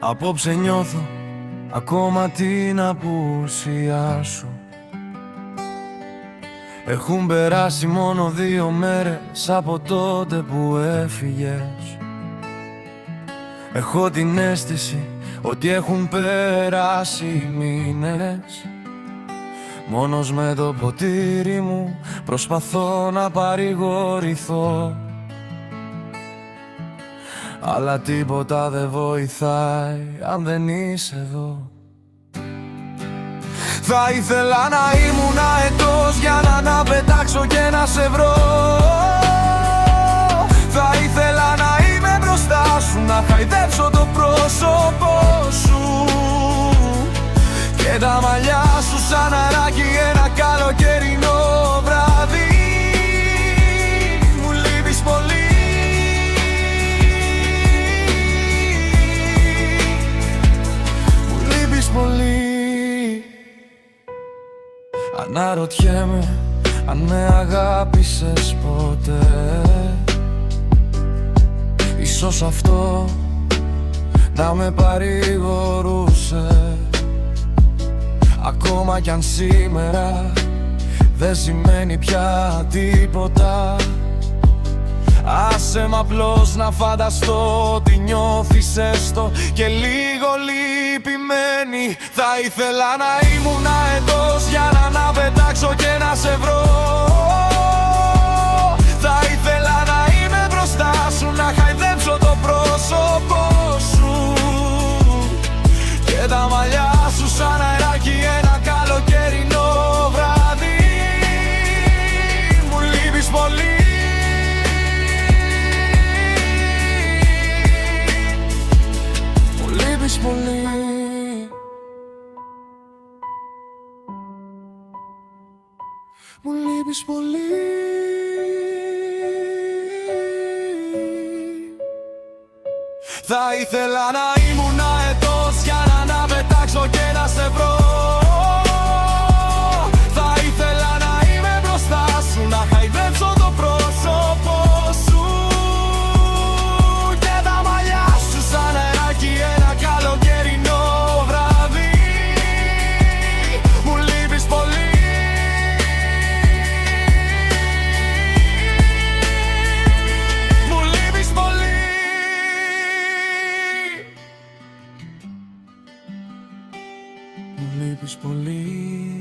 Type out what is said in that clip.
Απόψε νιώθω ακόμα την απουσία σου. Έχουν περάσει μόνο 2 μέρες από τότε που έφυγες. Έχω την αίσθηση ότι έχουν περάσει μήνες. Μόνος με το ποτήρι μου προσπαθώ να παρηγορηθώ, αλλά τίποτα δεν βοηθάει αν δεν είσαι εδώ. Θα ήθελα να ήμουν αετός για να αναπετάξω και να σε βρω. Θα ήθελα να είμαι μπροστά σου, να χαϊδέψω το πρόσωπό σου και τα μαλλιά σου σαν αεράκι ένα καλοκαιρινό βράδυ. Μου λείπεις πολύ, μου λείπεις πολύ. Αναρωτιέμαι αν με αγάπησες ποτέ. Ίσως αυτό να με παρηγορούσε. Ακόμα κι αν σήμερα δεν σημαίνει πια τίποτα, άσε μ' απλώς να φανταστώ ότι νιώθεις έστω και λίγο λυπημένη. Θα ήθελα να ήμουν αετός για να αναπετάξω και να σε βρω. Θα ήθελα να είμαι μπροστά σου, να χαϊδέψω το πρόσωπό σου και τα μαλλιά σου σαν αεράκι ένα καλοκαιρινό βράδυ. Μου λείπεις πολύ, μου λείπεις πολύ. Μου λείπεις πολύ. Θα ήθελα να ήμουν αετός για να αναπετάξω και να σε βρω. Θα ήθελα να είμαι μπροστά σου, να χαϊδέψω το πρόσωπό σου και τα μαλλιά σου σαν αεράκι ένα καλοκαιρινό βράδυ. Μου λείπεις πολύ, μου λείπεις πολύ. Μου λείπεις πολύ.